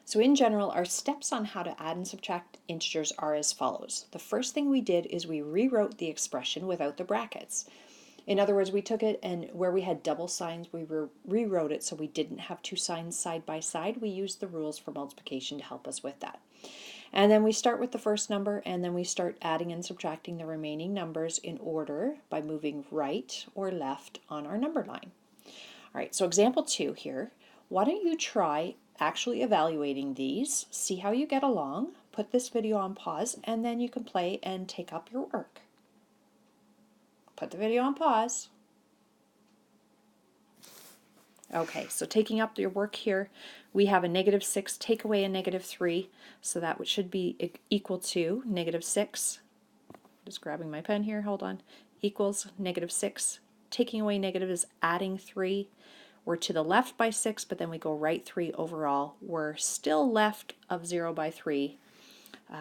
So in general, our steps on how to add and subtract integers are as follows. The first thing we did is we rewrote the expression without the brackets. In other words, we took it and where we had double signs, we rewrote it so we didn't have two signs side by side. We used the rules for multiplication to help us with that. And then we start with the first number and then we start adding and subtracting the remaining numbers in order by moving right or left on our number line. All right, so example 2 here. Why don't you try actually evaluating these, see how you get along, put this video on pause, and then you can play and take up your work. Put the video on pause. Okay, so taking up your work here, we have a -6, take away a -3, so that should be equal to -6. Just grabbing my pen here, hold on. Equals -6. Taking away negative is adding 3. We're to the left by 6, but then we go right 3 overall. We're still left of 0 by 3,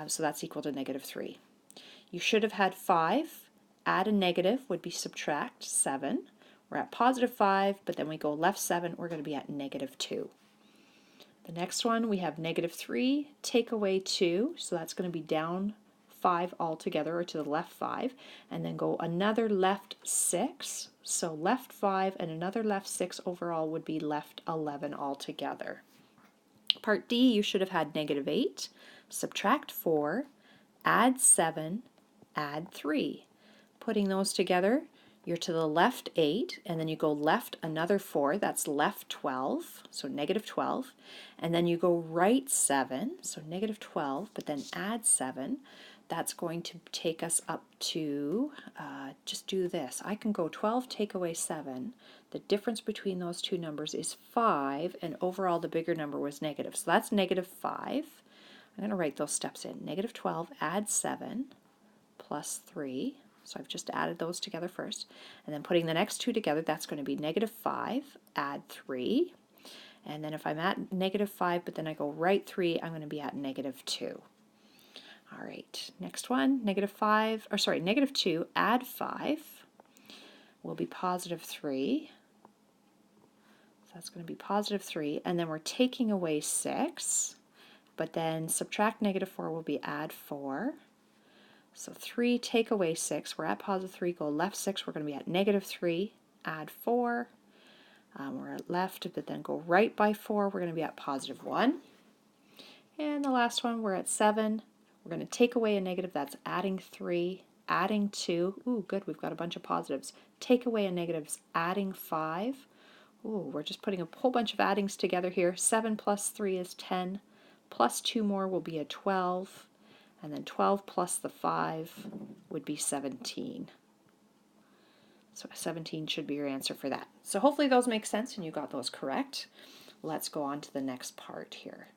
so that's equal to -3. You should have had 5. Add a negative would be subtract 7. We're at +5, but then we go left 7, we're going to be at -2. The next one, we have -3, take away 2, so that's going to be down 5 altogether, or to the left 5, and then go another left 6, so left 5 and another left 6 overall would be left 11 altogether. Part D, you should have had -8, subtract 4, add 7, add 3. Putting those together, you're to the left 8, and then you go left another 4, that's left 12, so -12, and then you go right 7, so -12, but then add 7. That's going to take us up to, just do this. I can go 12, take away 7. The difference between those two numbers is 5, and overall the bigger number was negative. So that's -5. I'm going to write those steps in. -12, add 7, plus 3. So I've just added those together first. And then putting the next two together, that's going to be -5, add 3. And then if I'm at -5, but then I go right 3, I'm going to be at -2. All right, next one, -2, add 5 will be +3. So that's going to be +3, and then we're taking away 6, but then subtract -4 will be add 4. So 3 take away 6, we're at +3, go left 6, we're going to be at -3, add 4. We're at left, but then go right by 4, we're going to be at +1. And the last one, we're at 7. We're going to take away a negative, that's adding 3, adding 2. Ooh, good, we've got a bunch of positives. Take away a negative, adding 5. Ooh, we're just putting a whole bunch of addings together here. 7 plus 3 is 10, plus 2 more will be a 12, and then 12 plus the 5 would be 17. So 17 should be your answer for that. So hopefully those make sense and you got those correct. Let's go on to the next part here.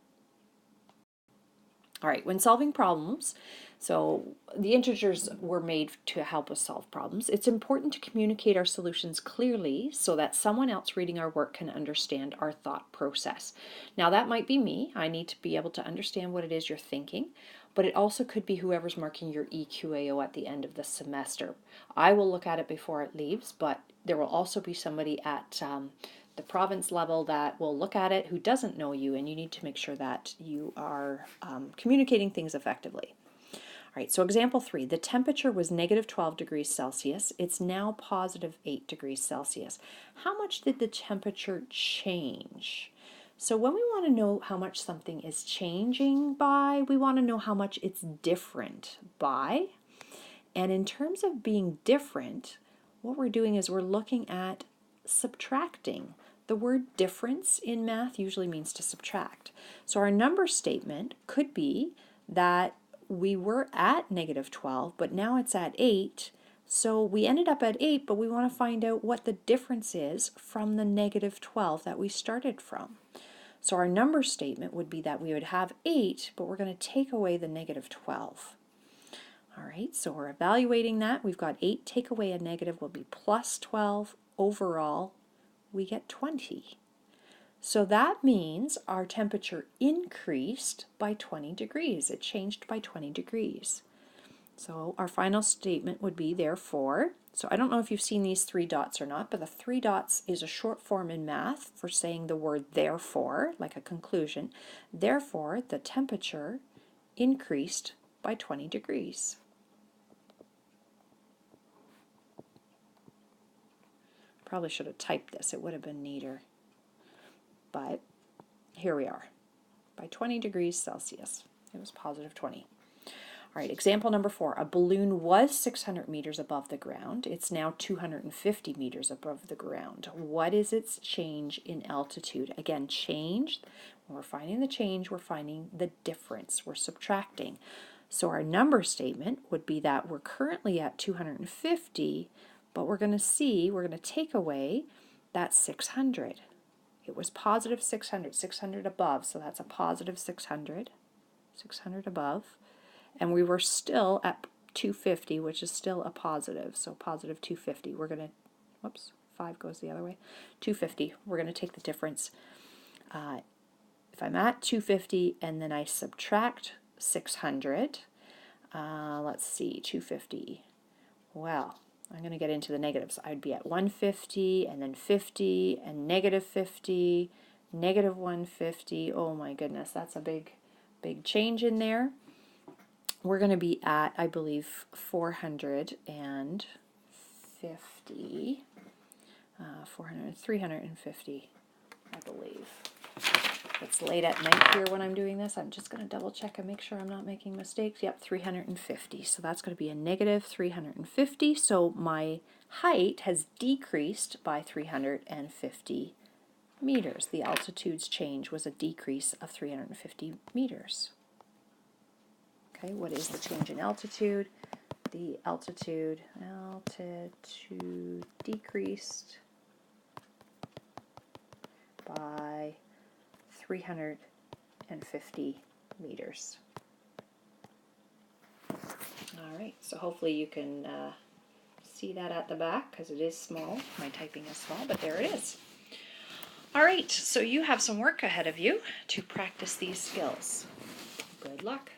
All right, when solving problems, so the integers were made to help us solve problems. It's important to communicate our solutions clearly so that someone else reading our work can understand our thought process. Now that might be me. I need to be able to understand what it is you're thinking, but it also could be whoever's marking your EQAO at the end of the semester. I will look at it before it leaves, but there will also be somebody at the province level that will look at it who doesn't know you, and you need to make sure that you are communicating things effectively. All right, so example 3, the temperature was -12 degrees Celsius. It's now +8 degrees Celsius. How much did the temperature change? So when we want to know how much something is changing by, we want to know how much it's different by. And in terms of being different, what we're doing is we're looking at subtracting. The word difference in math usually means to subtract. So our number statement could be that we were at -12, but now it's at 8. So we ended up at 8, but we want to find out what the difference is from the -12 that we started from. So our number statement would be that we would have 8, but we're going to take away the -12. All right, so we're evaluating that. We've got 8, take away a negative will be +12. Overall, we get 20. So that means our temperature increased by 20 degrees. It changed by 20 degrees. So our final statement would be therefore. So I don't know if you've seen these 3 dots or not, but the 3 dots is a short form in math for saying the word therefore, like a conclusion. Therefore, the temperature increased by 20 degrees. Probably should have typed this, it would have been neater. But here we are, by 20 degrees Celsius. It was positive 20. All right, example number 4. A balloon was 600 meters above the ground. It's now 250 meters above the ground. What is its change in altitude? Again, change. When we're finding the change, we're finding the difference. We're subtracting. So our number statement would be that we're currently at 250, but we're going to take away that 600. It was positive 600, 600 above, so that's a positive 600, 600 above. And we were still at 250, which is still a positive, so positive 250. We're going to, whoops, 5 goes the other way, 250. We're going to take the difference. If I'm at 250 and then I subtract 600, let's see, 250. Well, I'm going to get into the negatives. I'd be at 150 and then 50 and negative 50, negative 150. Oh my goodness, that's a big change in there. We're going to be at, I believe, 450, 350, I believe. It's late at night here when I'm doing this. I'm just going to double check and make sure I'm not making mistakes. Yep, 350. So that's going to be a negative 350. So my height has decreased by 350 meters. The altitude's change was a decrease of 350 meters. Okay, what is the change in altitude? The altitude decreased by 350 meters. All right, so hopefully you can see that at the back because it is small. My typing is small, but there it is. All right, so you have some work ahead of you to practice these skills. Good luck.